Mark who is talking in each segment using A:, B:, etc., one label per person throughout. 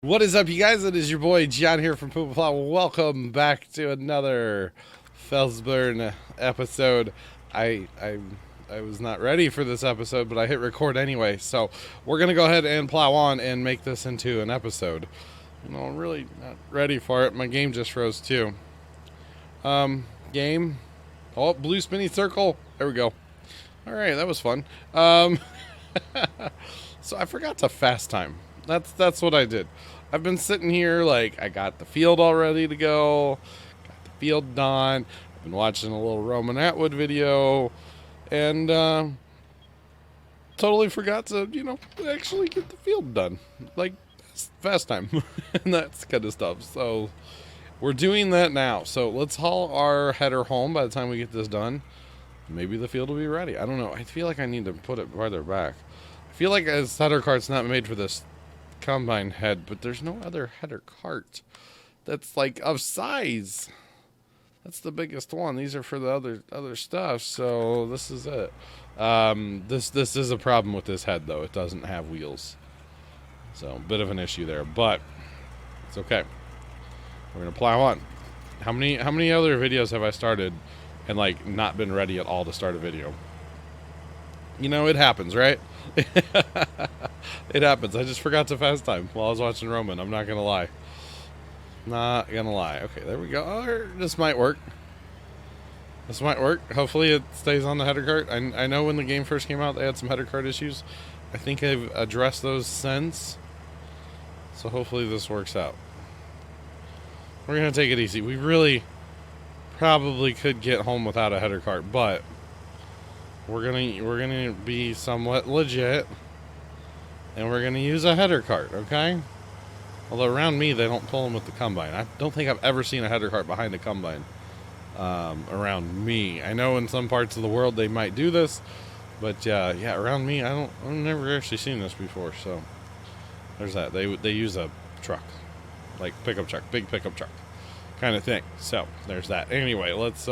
A: What is up, you guys? It is your boy John here from Puma, Plow. Welcome back to another FELSBRUNN episode. I was not ready for this episode, but I hit record anyway. So we're gonna go ahead and plow on and make this into an episode. I'm really not ready for it. My game just froze too. Game. Oh, blue spinny circle. There we go. All right, that was fun. So I forgot to fast time. That's what I did. I've been sitting here like I got the field all ready to go, got the field done. I've been watching a little Roman Atwood video, and totally forgot to actually get the field done, like fast time and that kind of stuff. So we're doing that now. So let's haul our header home by the time we get this done. Maybe the field will be ready. I don't know. I feel like I need to put it farther back. I feel like a header cart's not made for this combine head, but there's no other header cart that's like of size. That's the biggest one. These are for the other stuff. So this is it. This is a problem with this head though. It doesn't have wheels, so a bit of an issue there, but it's okay. We're gonna plow on. How many other videos have I started and like not been ready at all to start a video? It happens, right? It happens. I just forgot to fast time while I was watching Roman. I'm not gonna lie. Not gonna lie. Okay, there we go. Oh, this might work. This might work. Hopefully it stays on the header cart. I know when the game first came out, they had some header cart issues. I think I've addressed those since. So hopefully this works out. We're gonna take it easy. We really probably could get home without a header cart, but we're gonna be somewhat legit, and we're gonna use a header cart, okay? Although around me they don't pull them with the combine. I don't think I've ever seen a header cart behind a combine around me. I know in some parts of the world they might do this, but yeah, around me I've never actually seen this before. So there's that. They use a truck, like pickup truck, big pickup truck kind of thing. So there's that. Anyway, let's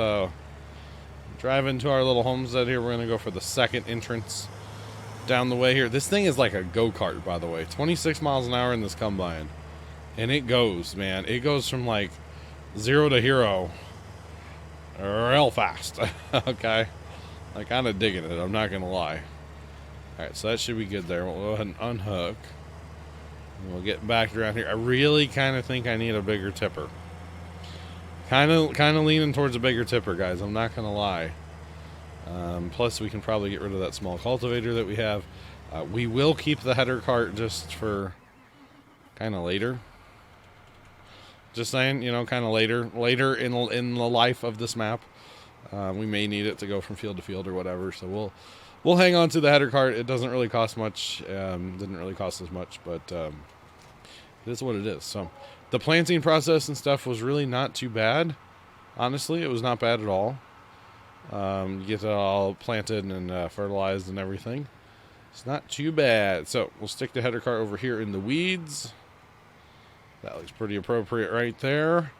A: drive into our little homestead here. We're going to go for the second entrance down the way here. This thing is like a go-kart, by the way. 26 miles an hour in this combine. And it goes, man. It goes from like 0 to hero real fast. Okay? I'm kind of digging it. I'm not going to lie. Alright, so that should be good there. We'll go ahead and unhook. And we'll get back around here. I really kind of think I need a bigger tipper. Kind of leaning towards a bigger tipper, guys. I'm not gonna lie. Plus, we can probably get rid of that small cultivator that we have. We will keep the header cart just for kind of later. Just saying, kind of later in the life of this map. We may need it to go from field to field or whatever. So we'll hang on to the header cart. It doesn't really cost much. Didn't really cost as much, but it is what it is. So the planting process and stuff was really not too bad. Honestly, it was not bad at all. You get it all planted and fertilized and everything. It's not too bad. So we'll stick the header cart over here in the weeds. That looks pretty appropriate right there.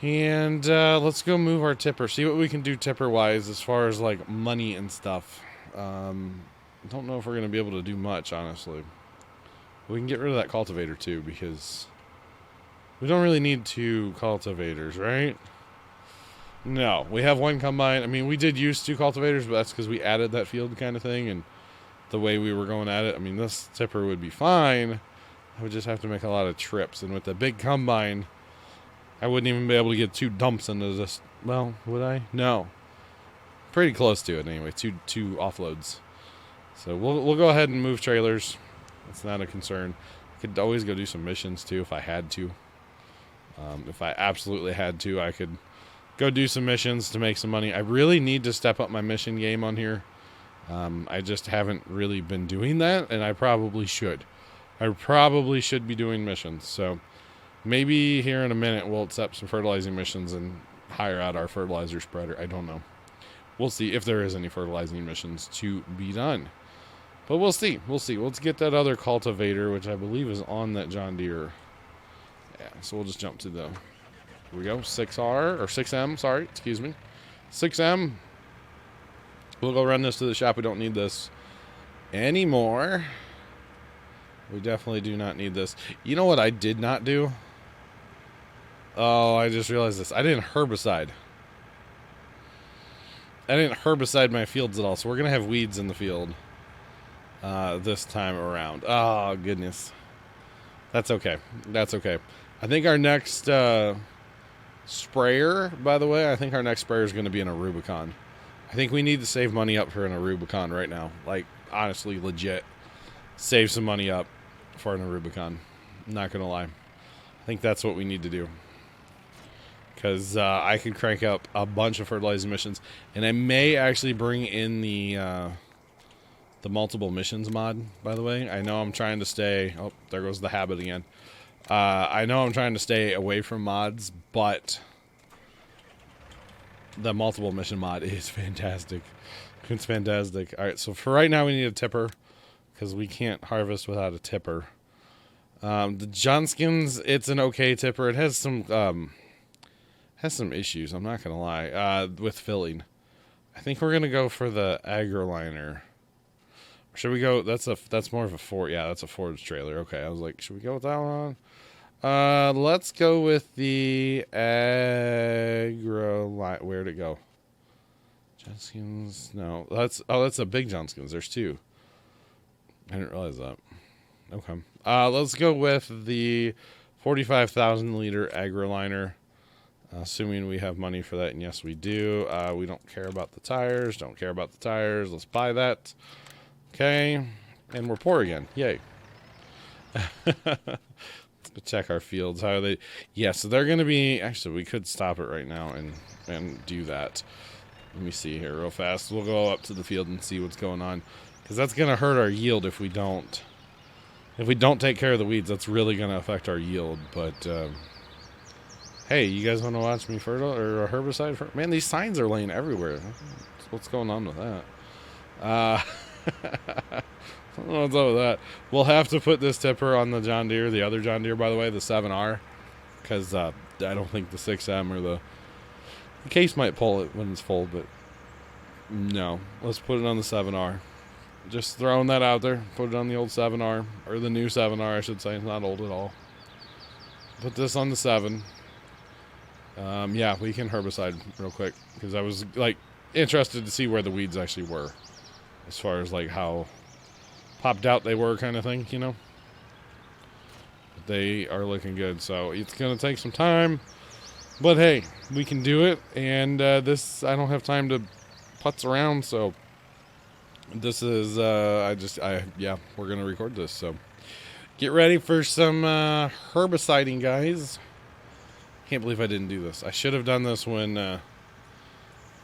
A: And let's go move our tipper. See what we can do tipper-wise as far as like money and stuff. I don't know if we're going to be able to do much, honestly. We can get rid of that cultivator too, because we don't really need 2 cultivators, right? No, we have 1 combine. I mean, we did use 2 cultivators, but that's because we added that field kind of thing, and the way we were going at it. I mean, this tipper would be fine. I would just have to make a lot of trips, and with the big combine, I wouldn't even be able to get 2 dumps into this. Well, would I? No. Pretty close to it anyway. Two offloads. So we'll go ahead and move trailers. It's not a concern. I could always go do some missions too if I had to. If I absolutely had to, I could go do some missions to make some money. I really need to step up my mission game on here. I just haven't really been doing that, and I probably should. I probably should be doing missions. So maybe here in a minute we'll accept some fertilizing missions and hire out our fertilizer spreader. I don't know. We'll see if there is any fertilizing missions to be done. But we'll see. We'll see. Let's get that other cultivator, which I believe is on that John Deere. Yeah, so we'll just jump to the... Here we go. 6R, or 6M, sorry. Excuse me. 6M. We'll go run this to the shop. We don't need this anymore. We definitely do not need this. You know what I did not do? Oh, I just realized this. I didn't herbicide. I didn't herbicide my fields at all, so we're going to have weeds in the field this time around. Oh, goodness. That's okay. That's okay. I think our next sprayer, by the way, I think our next sprayer is going to be in a Rubicon. I think we need to save money up for an Rubicon right now. Like, honestly, legit. Save some money up for an Rubicon. I'm not going to lie. I think that's what we need to do. Because I can crank up a bunch of fertilizer missions. And I may actually bring in the multiple missions mod, by the way. I know I'm trying to stay... Oh, there goes the habit again. I know I'm trying to stay away from mods, but the multiple mission mod is fantastic. It's fantastic. Alright, so for right now we need a tipper, because we can't harvest without a tipper. The Johnskins, it's an okay tipper. It has some issues, I'm not going to lie, with filling. I think we're going to go for the AgroLiner. Should we go? That's more of a Ford. Yeah, that's a Ford's trailer. Okay, I was like, should we go with that one? Let's go with the AgroLiner. Where'd it go? Johnskins? No, that's a big Johnskins. There's two. I didn't realize that. Okay. Let's go with the 45,000 liter AgroLiner. Assuming we have money for that, and yes, we do. We don't care about the tires. Don't care about the tires. Let's buy that. Okay, and we're poor again. Yay. Let's go check our fields. How are they? Yeah, so they're going to be... Actually, we could stop it right now and do that. Let me see here real fast. We'll go up to the field and see what's going on. Because that's going to hurt our yield if we don't. If we don't take care of the weeds, that's really going to affect our yield. But, hey, you guys want to watch me fertile or herbicide? Man, these signs are laying everywhere. What's going on with that? I don't know what's up with that. We'll have to put this tipper on the John Deere, the other John Deere, by the way, the 7R, because I don't think the 6M or the case might pull it when it's full, but no. Let's put it on the 7R. Just throwing that out there. Put it on the old 7R, or the new 7R, I should say. It's not old at all. Put this on the 7. Yeah, we can herbicide real quick, because I was, like, interested to see where the weeds actually were. As far as, like, how popped out they were kind of thing, you know? But they are looking good, so it's going to take some time. But, hey, we can do it. And this, I don't have time to putz around, so this is, yeah, we're going to record this. So get ready for some herbiciding, guys. Can't believe I didn't do this. I should have done this when...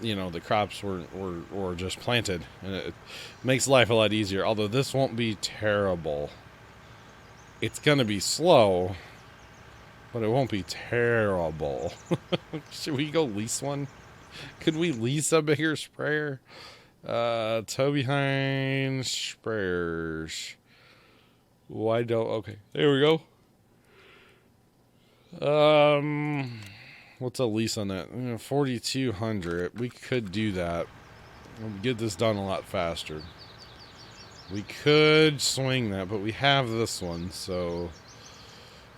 A: you know, the crops were just planted, and it makes life a lot easier. Although this won't be terrible. It's gonna be slow, but it won't be terrible. Should we go lease one? Could we lease a bigger sprayer? Tow behind sprayers. Why don't? Okay, there we go. What's a lease on that? 4,200. We could do that. We'll get this done a lot faster. We could swing that, but we have this one, so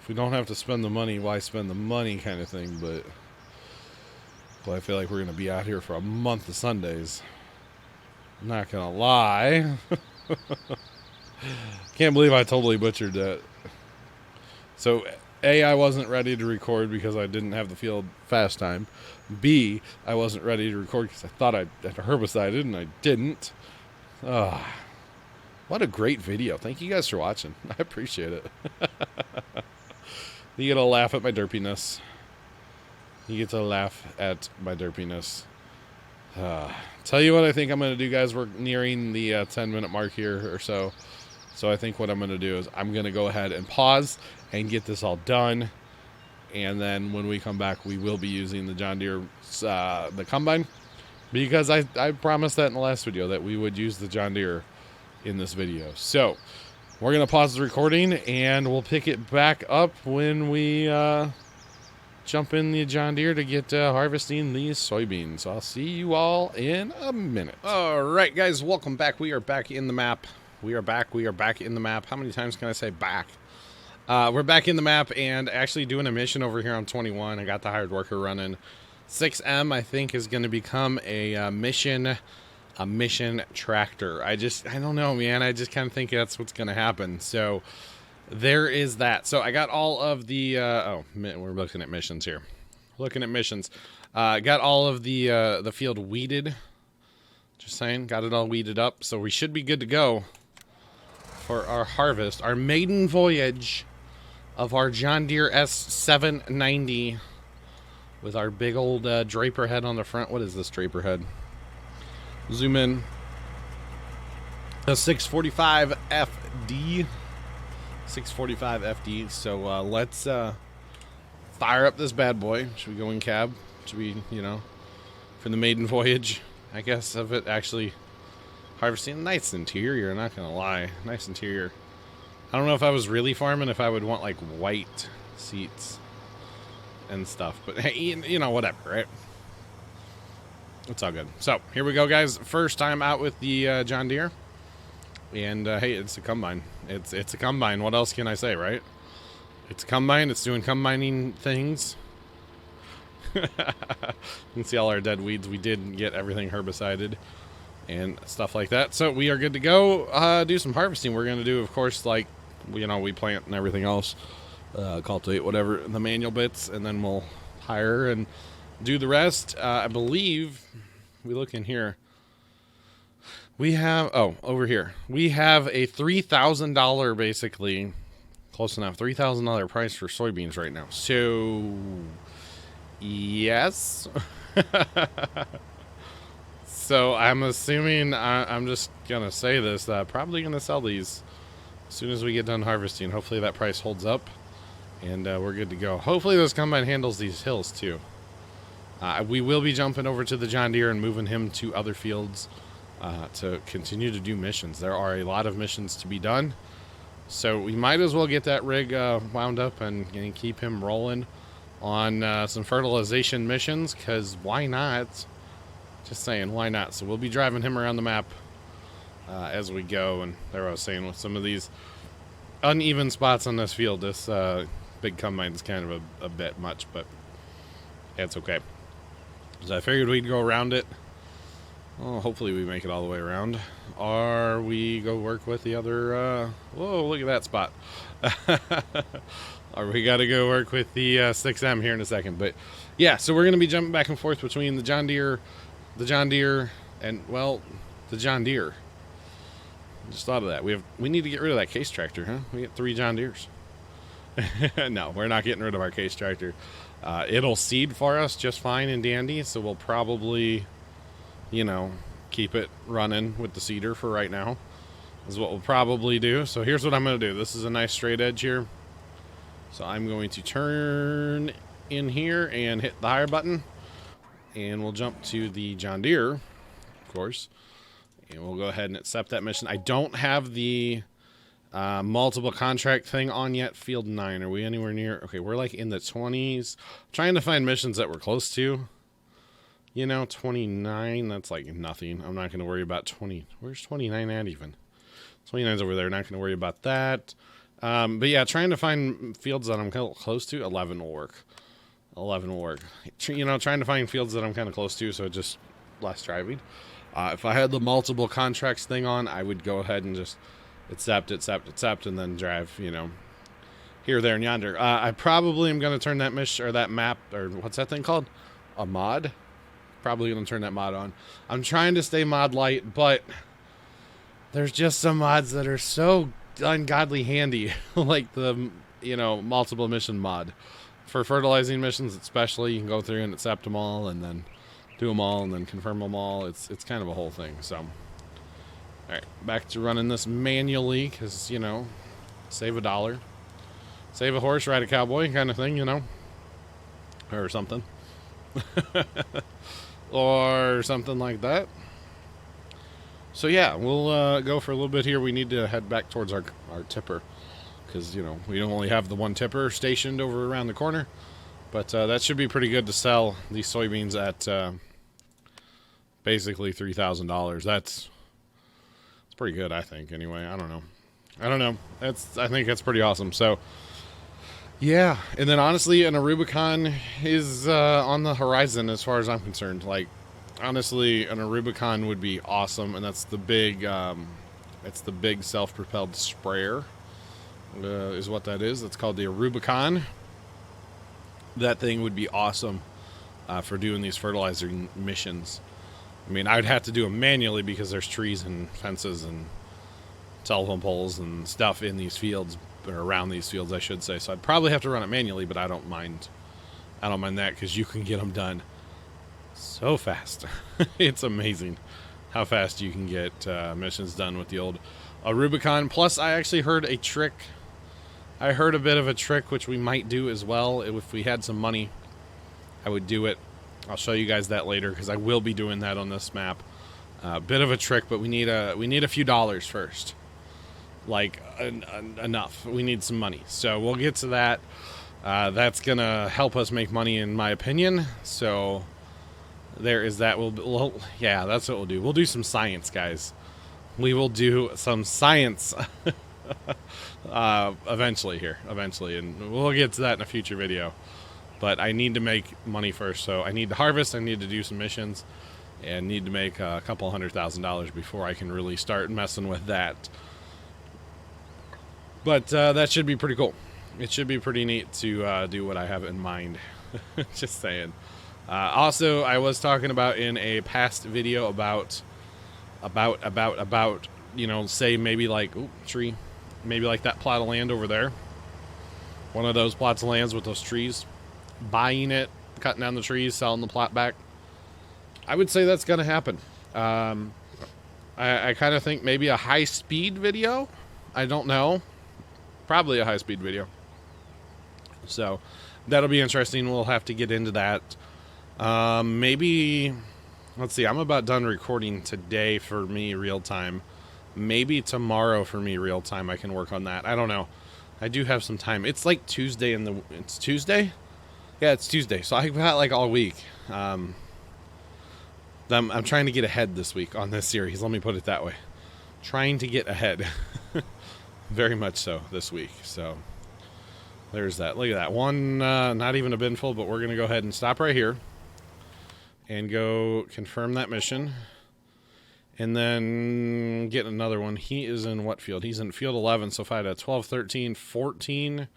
A: if we don't have to spend the money, why spend the money kind of thing, but I feel like we're going to be out here for a month of Sundays. I'm not going to lie. Can't believe I totally butchered that. So... A, I wasn't ready to record because I didn't have the field fast time. B, I wasn't ready to record because I thought I had herbicided and I didn't. What a great video. Thank you guys for watching. I appreciate it. You get to laugh at my derpiness. You get to laugh at my derpiness. Tell you what I think I'm going to do, guys. We're nearing the 10-minute mark here or so. So I think what I'm going to do is I'm going to go ahead and pause and get this all done. And then when we come back, we will be using the John Deere, the Combine. Because I promised that in the last video that we would use the John Deere in this video. So we're going to pause the recording and we'll pick it back up when we jump in the John Deere to get harvesting these soybeans. So I'll see you all in a minute. All right, guys, welcome back. We are back in the map. We are back. We are back in the map. How many times can I say back? We're back in the map and actually doing a mission over here on 21. I got the hired worker running. 6M, I think, is going to become a mission tractor. I don't know, man. I just kind of think that's what's going to happen. So there is that. So I got all of the, we're looking at missions here. Looking at missions. Got all of the field weeded. Just saying, got it all weeded up. So we should be good to go for our harvest. Our maiden voyage of our John Deere S790 with our big old draper head on the front. What is this draper head? Zoom in. A 645 FD. 645 FD. So let's fire up this bad boy. Should we go in cab? Should we, for the maiden voyage, I guess, of it actually harvesting? Nice interior, not gonna lie. Nice interior. I don't know if I was really farming, if I would want like white seats and stuff, but hey, whatever, right? It's all good. So here we go, guys. First time out with the John Deere, and hey, it's a combine. It's a combine. What else can I say, right? It's a combine. It's doing combining things. You can see all our dead weeds. We did get everything herbicided and stuff like that. So we are good to go. Do some harvesting. We're going to do, of course, like, we plant and everything else. Cultivate whatever, the manual bits, and then we'll hire and do the rest. I believe, we look in here. We have, over here. We have a $3,000, basically, close enough, $3,000 price for soybeans right now. So, yes. So I'm assuming, I'm just going to say this, probably going to sell these as soon as we get done harvesting. Hopefully that price holds up, and we're good to go. Hopefully this combine handles these hills too. We will be jumping over to the John Deere and moving him to other fields to continue to do missions. There are a lot of missions to be done, so we might as well get that rig wound up and keep him rolling on some fertilization missions, because why not? Just saying, why not? So we'll be driving him around the map as we go. And there I was saying, with some of these uneven spots on this field, this big combine is kind of a bit much, but it's okay. So I figured we'd go around it. Well, hopefully we make it all the way around, or we go work with the other, whoa, look at that spot. Or we got to go work with the 6M here in a second. But yeah, so we're going to be jumping back and forth between the John Deere, and, well, the John Deere. Just thought of that. We need to get rid of that case tractor, huh? We get 3 John Deeres. No, we're not getting rid of our case tractor. It'll seed for us just fine and dandy, so we'll probably, keep it running with the seeder for right now, is what we'll probably do. So here's what I'm going to do. This is a nice straight edge here. So I'm going to turn in here and hit the hire button, and we'll jump to the John Deere, of course, and we'll go ahead and accept that mission. I don't have the multiple contract thing on yet. Field 9, are we anywhere near? Okay, we're like in the 20s. I'm trying to find missions that we're close to. 29, that's like nothing. I'm not going to worry about 20. Where's 29 at even? 29's over there. Not going to worry about that. But yeah, trying to find fields that I'm kind of close to. 11 will work. 11 will work. Trying to find fields that I'm kind of close to, so just less driving. If I had the multiple contracts thing on, I would go ahead and just accept, and then drive, here, there, and yonder. I probably am going to turn that mission, or that map, or what's that thing called? A mod? Probably going to turn that mod on. I'm trying to stay mod light, but there's just some mods that are so ungodly handy, like the, multiple mission mod. For fertilizing missions especially, you can go through and accept them all, and then do them all, and then confirm them all. It's kind of a whole thing, so. Alright, back to running this manually, because, save $1. Save a horse, ride a cowboy kind of thing, or something. Or something like that. So yeah, we'll go for a little bit here. We need to head back towards our tipper, because, we only have the one tipper stationed over around the corner. But that should be pretty good to sell these soybeans at basically $3,000. That's It's pretty good, I think. Anyway, I don't know. I think that's pretty awesome. So, yeah. And then honestly, an Rubicon is on the horizon as far as I'm concerned. Like, honestly, an Rubicon would be awesome, and that's the big, it's the big self-propelled sprayer. Is what that is. It's called the Rubicon. That thing would be awesome for doing these fertilizer missions. I mean, I'd have to do them manually because there's trees and fences and telephone poles and stuff in these fields, or around these fields, I should say. So I'd probably have to run it manually, but I don't mind. I don't mind that because you can get them done so fast. It's amazing how fast you can get missions done with the old Rubicon. Plus, I actually heard a trick. I heard a bit of a trick which we might do as well. If we had some money, I would do it. I'll show you guys that later because I will be doing that on this map. Bit of a trick, but we need a few dollars first. Like enough. We need some money. So we'll get to that. That's gonna help us make money, in my opinion. So there is that. Yeah, that's what we'll do. We'll do some science, guys. We will do some science. Eventually, and we'll get to that in a future video. But I need to make money first, so I need to harvest, I need to do some missions, and need to make a couple $100,000 before I can really start messing with that. But that should be pretty cool. It should be pretty neat to do what I have in mind. Just saying. Also, I was talking about in a past video about you know, say maybe like tree, maybe like that plot of land over there, one of those plots of lands with those trees, buying it, cutting down the trees, selling the plot back. I would say that's gonna happen. I kind of think maybe a high-speed video. I don't know, probably a high-speed video. So that'll be interesting. We'll have to get into that. Maybe, let's see, I'm about done recording today for me real time. Maybe tomorrow for me real time I can work on that. I don't know. I do have some time. It's like Tuesday it's Tuesday? Yeah, it's Tuesday. So I've got like all week. I'm trying to get ahead this week on this series. Let me put it that way. Trying to get ahead. Very much so this week. So there's that. Look at that. One, not even a bin full, but we're going to go ahead and stop right here and go confirm that mission. And then get another one. He is in what field? He's in field 11. So if I had a 12, 13, 14,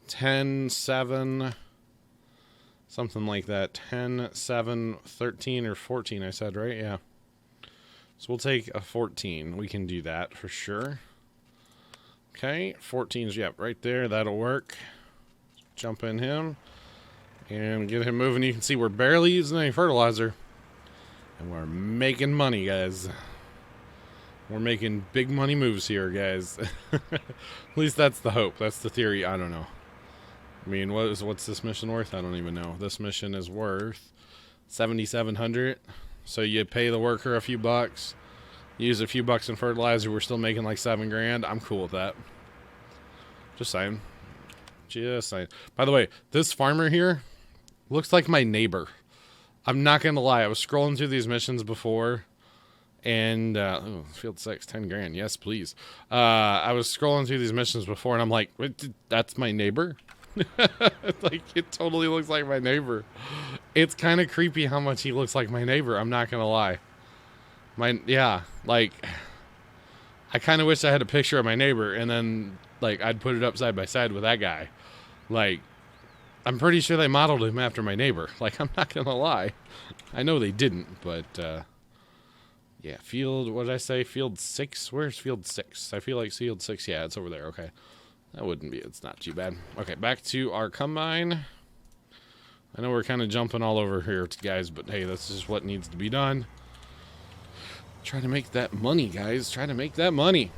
A: 10, 7, something like that. 10, 7, 13, or 14, I said, right? Yeah. So we'll take a 14. We can do that for sure. Okay, 14's, yep, right there. That'll work. Jump in him and get him moving. You can see we're barely using any fertilizer. And we're making money, guys. We're making big money moves here, guys. At least that's the hope. That's the theory. I don't know. I mean, what's this mission worth? I don't even know. This mission is worth $7,700. So you pay the worker a few bucks, use a few bucks in fertilizer. We're still making like $7 grand. I'm cool with that. Just saying. Just saying. By the way, this farmer here looks like my neighbor. I'm not going to lie. I was scrolling through these missions before, and field 6, 10 grand. Yes, please. I was scrolling through these missions before, and I'm like, that's my neighbor? Like, it totally looks like my neighbor. It's kind of creepy how much he looks like my neighbor. I'm not going to lie. Yeah, like, I kind of wish I had a picture of my neighbor, and then, like, I'd put it up side by side with that guy. Like, I'm pretty sure they modeled him after my neighbor. Like, I'm not going to lie. I know they didn't, but, yeah, field, what did I say? Field 6? Where's field 6? I feel like field 6, yeah, it's over there. Okay. That wouldn't be, it's not too bad. Okay, back to our combine. I know we're kind of jumping all over here, guys, but hey, this is what needs to be done. Try to make that money, guys. Try to make that money.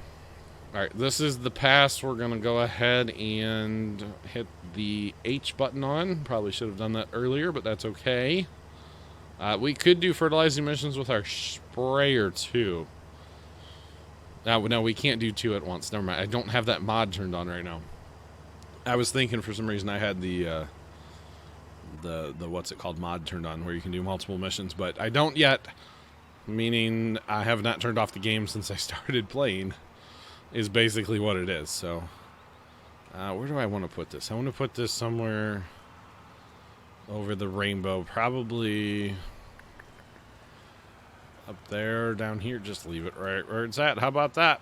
A: All right, this is the pass. We're going to go ahead and hit the H button on. Probably should have done that earlier, but that's okay. We could do fertilizing missions with our sprayer, too. No, we can't do 2 at once. Never mind. I don't have that mod turned on right now. I was thinking for some reason I had the what's it called, mod turned on, where you can do multiple missions, but I don't yet. meaning I have not turned off the game since I started playing, is basically what it is. So, where do I want to put this? I want to put this somewhere over the rainbow, probably up there, down here. Just leave it right where it's at. How about that?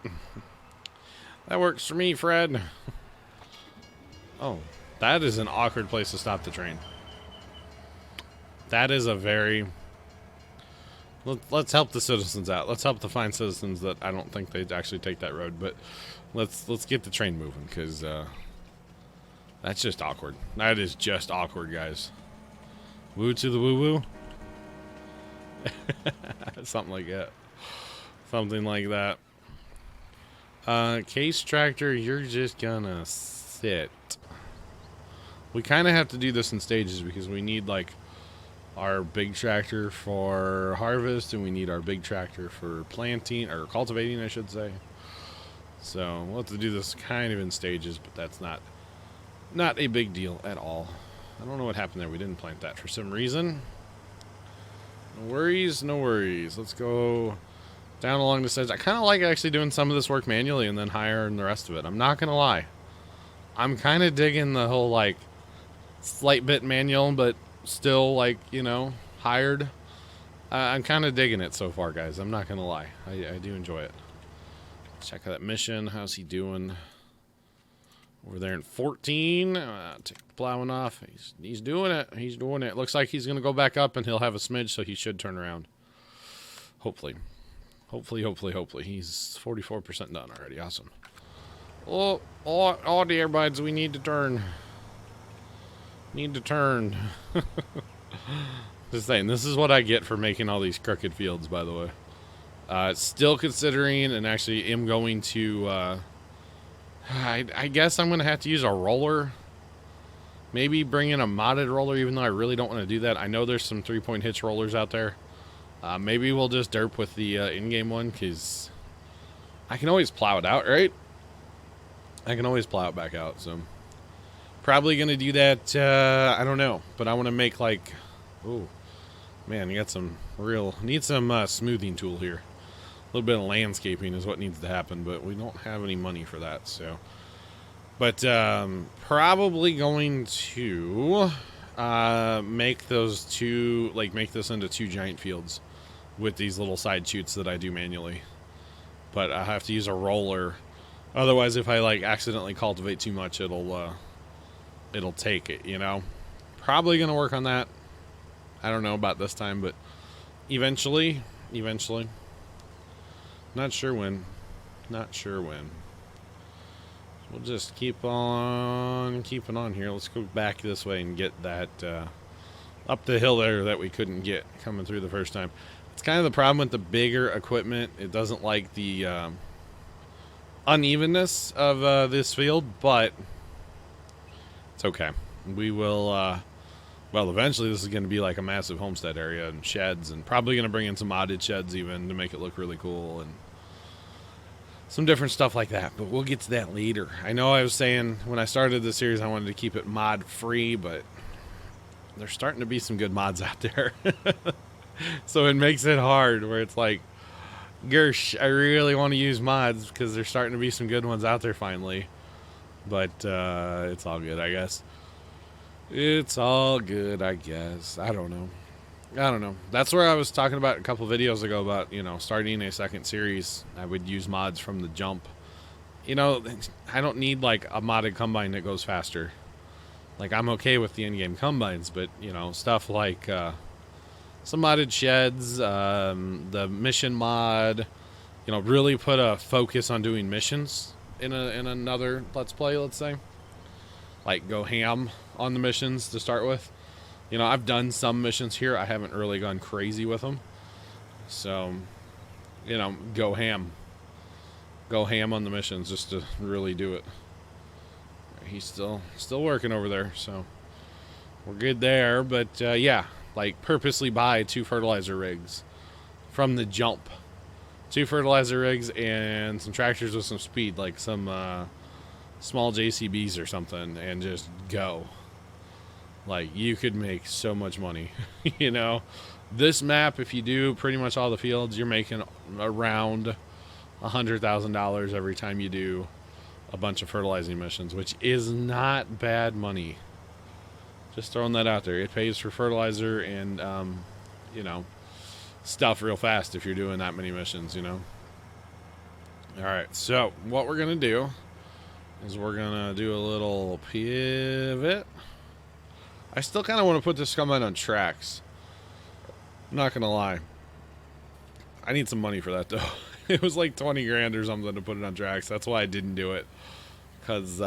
A: That works for me, Fred. Oh, that is an awkward place to stop the train. That is a very... Let's help the citizens out. Let's help the fine citizens that I don't think they'd actually take that road, but let's get the train moving, because that's just awkward. That is just awkward, guys. Woo to the woo-woo? Something like that. Something like that. Case tractor, you're just gonna sit. We kind of have to do this in stages because we need like our big tractor for harvest and we need our big tractor for planting or cultivating, I should say. So we'll have to do this kind of in stages, but that's not a big deal at all. I don't know what happened there. We didn't plant that for some reason. No worries, no worries. Let's go down along the sides. I kind of like actually doing some of this work manually and then hiring the rest of it. I'm not going to lie. I'm kind of digging the whole, like, slight bit manual, but still, like, you know, hired. I'm kind of digging it so far, guys. I'm not going to lie. I do enjoy it. Check out that mission. How's he doing? Over there in 14. Take the plowing off. He's doing it. He's doing it. Looks like he's going to go back up and he'll have a smidge, so he should turn around. Hopefully. Hopefully. He's 44% done already. Awesome. Oh dear, buds. We need to turn. Just saying, this is what I get for making all these crooked fields, by the way. Still considering, and actually am going to, I guess I'm going to have to use a roller. Maybe bring in a modded roller, even though I really don't want to do that. I know there's some 3-point hitch rollers out there. Maybe we'll just derp with the in-game one, because I can always plow it out, right? I can always plow it back out, so... Probably going to do that, I don't know. But I want to make, like... Oh, man, you got some real... Need some smoothing tool here. A little bit of landscaping is what needs to happen, but we don't have any money for that, so... But, probably going to make those two... Like, make this into 2 giant fields with these little side chutes that I do manually. But I have to use a roller. Otherwise, if I, like, accidentally cultivate too much, it'll take it, you know? Probably gonna work on that. I don't know about this time, but eventually. Not sure when. We'll just keep on keeping on here. Let's go back this way and get that up the hill there that we couldn't get coming through the first time. It's kind of the problem with the bigger equipment. It doesn't like the unevenness of this field, but it's okay. We will, well, eventually this is going to be like a massive homestead area and sheds, and probably going to bring in some modded sheds even to make it look really cool and some different stuff like that, but we'll get to that later. I know I was saying when I started this series I wanted to keep it mod free, but there's starting to be some good mods out there. So it makes it hard where it's like, gersh, I really want to use mods because there's starting to be some good ones out there finally. But it's all good, I guess. It's all good, I guess. I don't know. That's where I was talking about a couple videos ago about, you know, starting a second series. I would use mods from the jump. You know, I don't need like a modded combine that goes faster. Like, I'm okay with the in-game combines, but, you know, stuff like some modded sheds, the mission mod, you know, really put a focus on doing missions in another Let's Play, let's say. Like, go ham on the missions to start with. You know, I've done some missions here. I haven't really gone crazy with them. So, you know, go ham. Go ham on the missions just to really do it. He's still working over there, so we're good there. But, yeah, like, purposely buy 2 fertilizer rigs from the jump. 2 fertilizer rigs and some tractors with some speed, like some small JCBs or something, and just go. Like, you could make so much money, you know? This map, if you do pretty much all the fields, you're making around $100,000 every time you do a bunch of fertilizing missions, which is not bad money. Just throwing that out there. It pays for fertilizer and, you know, stuff real fast if you're doing that many missions, you know. Alright, so what we're going to do is we're going to do a little pivot. I still kind of want to put this combine on tracks. I'm not going to lie. I need some money for that, though. It was like 20 grand or something to put it on tracks. That's why I didn't do it. Because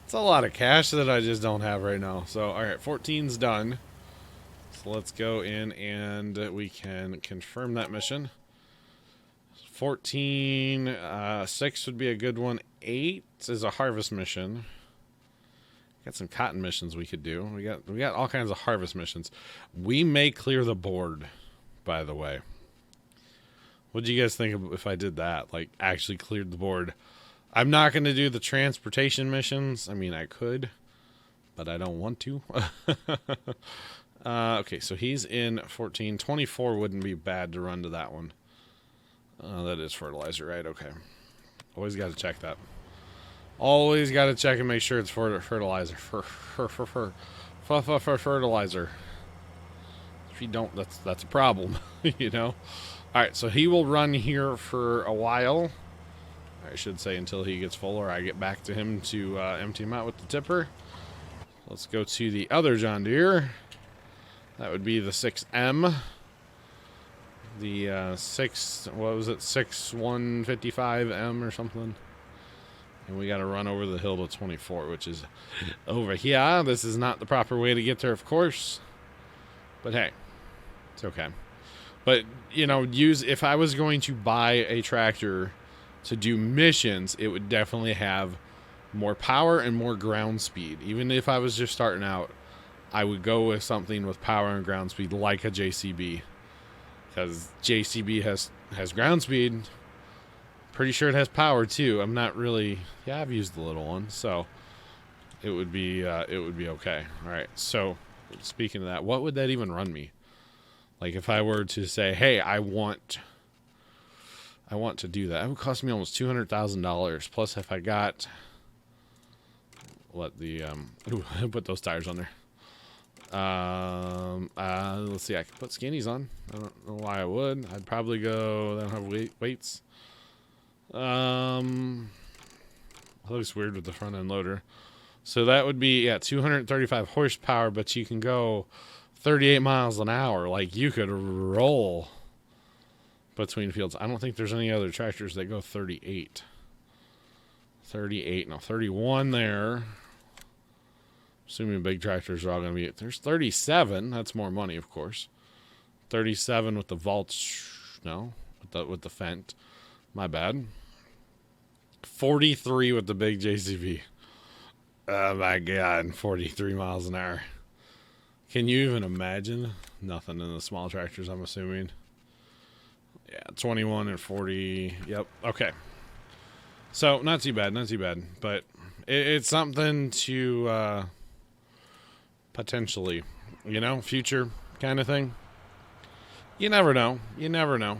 A: it's a lot of cash that I just don't have right now. So, alright, 14's done. So let's go in and we can confirm that mission. 14, 6 would be a good one. 8 is a harvest mission. Got some cotton missions we could do. We got all kinds of harvest missions. We may clear the board, by the way. What do you guys think if I did that? Like, actually cleared the board. I'm not going to do the transportation missions. I mean, I could, but I don't want to. Okay, so he's in 14. 24 wouldn't be bad to run to that one. That is fertilizer, right? Okay. Always got to check that. Always got to check and make sure it's for fertilizer. Fertilizer. If you don't, that's a problem, you know? Alright, so he will run here for a while. I should say until he gets full or I get back to him to empty him out with the tipper. Let's go to the other John Deere. That would be the 6M. The 6155M or something. And we got to run over the hill to 24, which is over here. This is not the proper way to get there, of course. But hey, it's okay. But, you know, if I was going to buy a tractor to do missions, it would definitely have more power and more ground speed. Even if I was just starting out, I would go with something with power and ground speed like a JCB. Because JCB has ground speed. Pretty sure it has power too. I'm not really... Yeah, I've used the little one, so it would be okay. All right, so speaking of that, what would that even run me? Like if I were to say, hey, I want to do that, it would cost me almost $200,000. Plus, if I got what the put those tires on there. Let's see. I could put skinnies on. I don't know why I would. I'd probably go. They don't have weights. It looks weird with the front end loader. So that would be 235 horsepower, but you can go 38 miles an hour. Like you could roll between fields. I don't think there's any other tractors that go 38. 38, no, 31 there. Assuming big tractors are all going to be... There's 37. That's more money, of course. 37 with the Vulture. No, with the Fent. My bad. 43 with the big JCB. Oh, my God. 43 miles an hour. Can you even imagine? Nothing in the small tractors, I'm assuming. Yeah, 21 and 40. Yep. Okay. So, not too bad. Not too bad. But it's something to... potentially, you know, future kind of thing. You never know. You never know.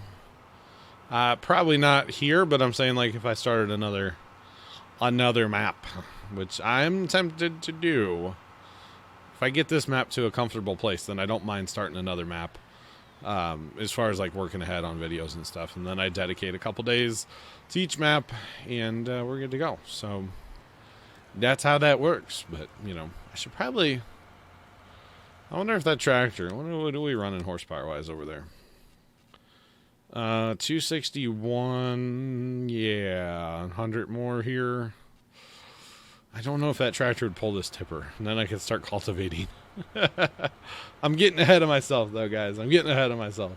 A: Probably not here, but I'm saying like if I started another map, which I'm tempted to do. If I get this map to a comfortable place, then I don't mind starting another map. As far as like working ahead on videos and stuff, and then I dedicate a couple days to each map, and we're good to go. So that's how that works. But you know, I should probably. I wonder if that tractor, what do we run in horsepower wise over there? 261, yeah, 100 more here. I don't know if that tractor would pull this tipper, and then I could start cultivating. I'm getting ahead of myself, though, guys. I'm getting ahead of myself.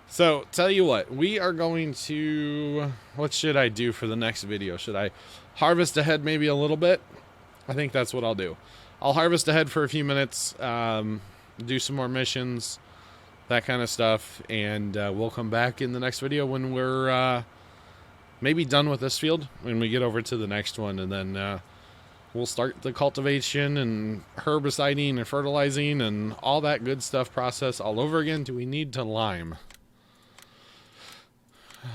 A: So, tell you what, we are going to... What should I do for the next video? Should I harvest ahead maybe a little bit? I think that's what I'll do. I'll harvest ahead for a few minutes, do some more missions, that kind of stuff, and we'll come back in the next video when we're maybe done with this field, when we get over to the next one, and then we'll start the cultivation and herbiciding and fertilizing and all that good stuff process all over again. Do we need to lime?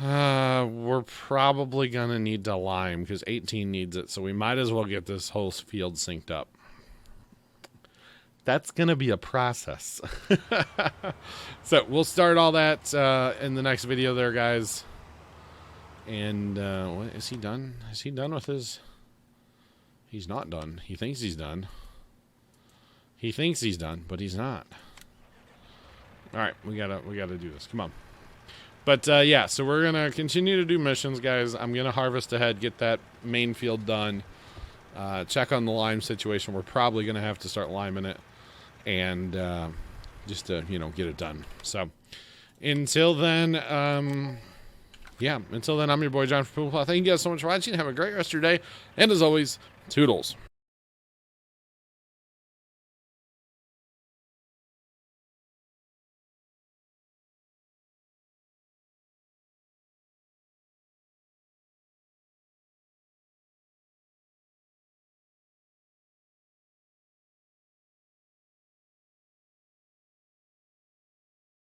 A: We're probably going to need to lime because 18 needs it. So we might as well get this whole field synced up. That's going to be a process. So we'll start all that in the next video there, guys. And what, is he done? Is he done with his... He's not done. He thinks he's done. He thinks he's done, but he's not. All right, we gotta do this. Come on. But yeah, so we're gonna continue to do missions, guys. I'm gonna harvest ahead, get that main field done. Check on the lime situation. We're probably gonna have to start liming it, and just to get it done. So until then, yeah. Until then, I'm your boy John from Puma. Thank you guys so much for watching. Have a great rest of your day, and as always, toodles.